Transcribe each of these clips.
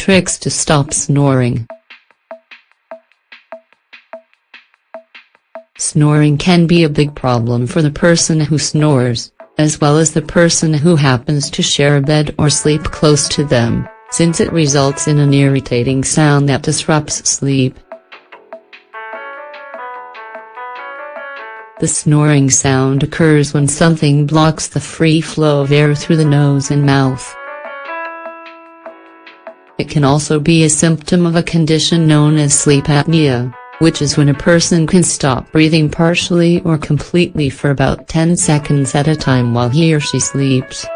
tricks to stop snoring. Snoring can be a big problem for the person who snores, as well as the person who happens to share a bed or sleep close to them, since it results in an irritating sound that disrupts sleep. The snoring sound occurs when something blocks the free flow of air through the nose and mouth. It can also be a symptom of a condition known as sleep apnea, which is when a person can stop breathing partially or completely for about 10 seconds at a time while he or she sleeps.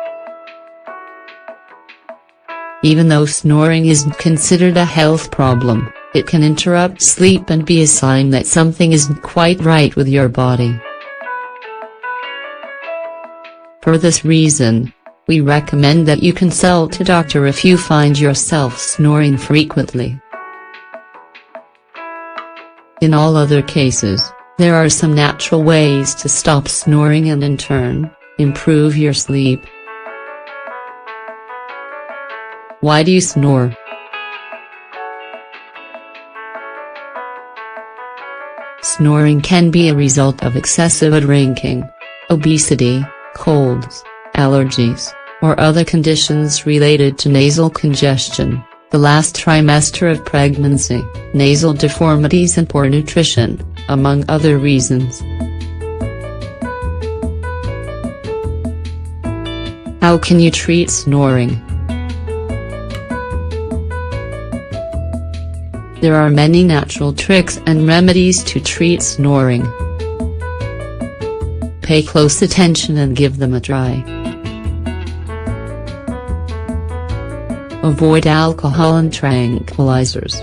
Even though snoring isn't considered a health problem, it can interrupt sleep and be a sign that something isn't quite right with your body. For this reason, we recommend that you consult a doctor if you find yourself snoring frequently. In all other cases, there are some natural ways to stop snoring and in turn, improve your sleep. Why do you snore? Snoring can be a result of excessive drinking, obesity, colds, allergies, or other conditions related to nasal congestion, the last trimester of pregnancy, nasal deformities and poor nutrition, among other reasons. How can you treat snoring? There are many natural tricks and remedies to treat snoring. Pay close attention and give them a try. Avoid alcohol and tranquilizers.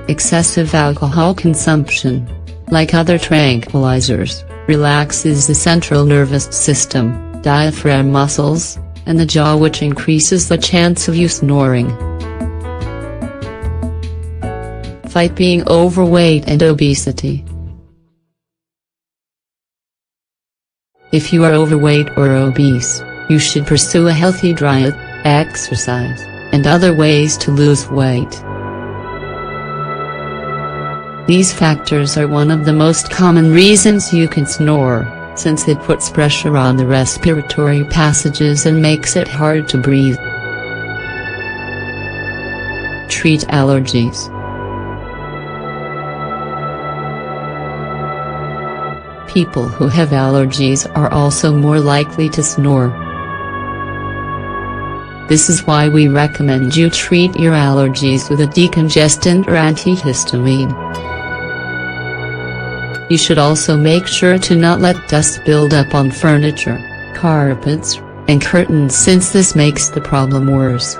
Excessive alcohol consumption, like other tranquilizers, relaxes the central nervous system, diaphragm muscles, and the jaw, which increases the chance of you snoring. Fight being overweight and obesity. If you are overweight or obese, you should pursue a healthy diet, exercise, and other ways to lose weight. These factors are one of the most common reasons you can snore, since it puts pressure on the respiratory passages and makes it hard to breathe. Treat allergies. People who have allergies are also more likely to snore. This is why we recommend you treat your allergies with a decongestant or antihistamine. You should also make sure to not let dust build up on furniture, carpets, and curtains, since this makes the problem worse.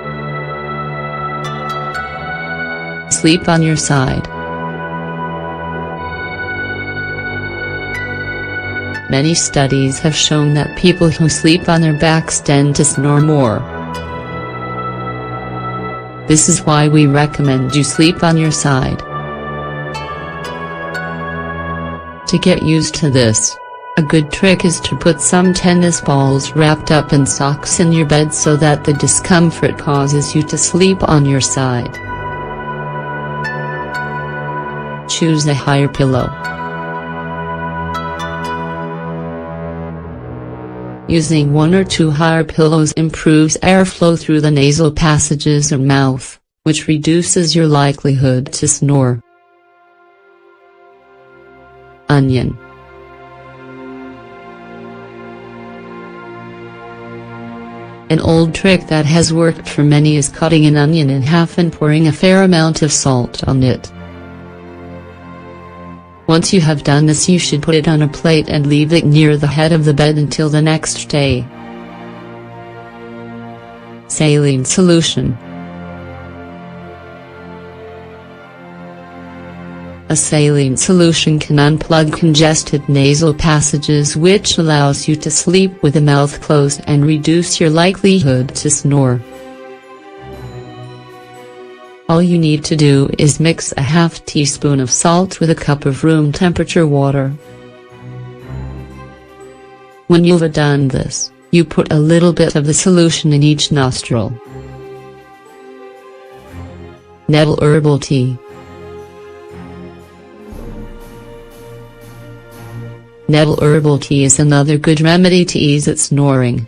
Sleep on your side. Many studies have shown that people who sleep on their backs tend to snore more. This is why we recommend you sleep on your side. To get used to this, a good trick is to put some tennis balls wrapped up in socks in your bed so that the discomfort causes you to sleep on your side. Choose a higher pillow. Using one or two higher pillows improves airflow through the nasal passages or mouth, which reduces your likelihood to snore. Onion. An old trick that has worked for many is cutting an onion in half and pouring a fair amount of salt on it. Once you have done this, you should put it on a plate and leave it near the head of the bed until the next day. Saline solution. A saline solution can unplug congested nasal passages, which allows you to sleep with the mouth closed and reduce your likelihood to snore. All you need to do is mix a half teaspoon of salt with a cup of room temperature water. When you've done this, You put a little bit of the solution in each nostril. Nettle Herbal Tea. Nettle Herbal Tea is another good remedy to ease at snoring.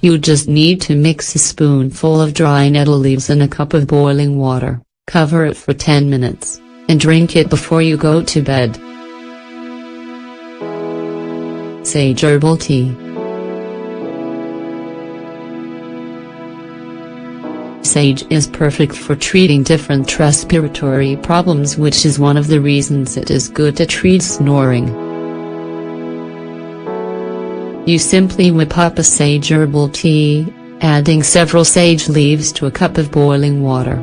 You just need to mix a spoonful of dry nettle leaves in a cup of boiling water, cover it for 10 minutes, and drink it before you go to bed. Sage Herbal Tea. Sage is perfect for treating different respiratory problems, which is one of the reasons it is good to treat snoring. You simply whip up a sage herbal tea, adding several sage leaves to a cup of boiling water.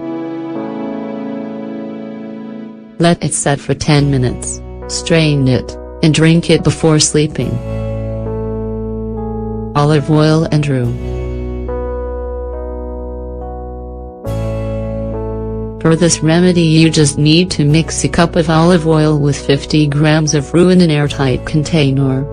Let it set for 10 minutes, strain it, and drink it before sleeping. Olive oil and rue. For this remedy you just need to mix a cup of olive oil with 50 grams of rue in an airtight container.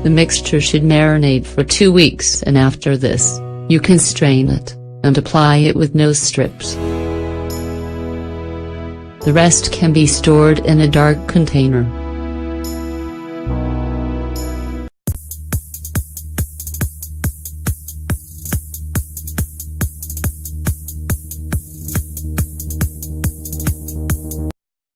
The mixture should marinate for 2 weeks, and after this, you can strain it, and apply it with nose strips. The rest can be stored in a dark container.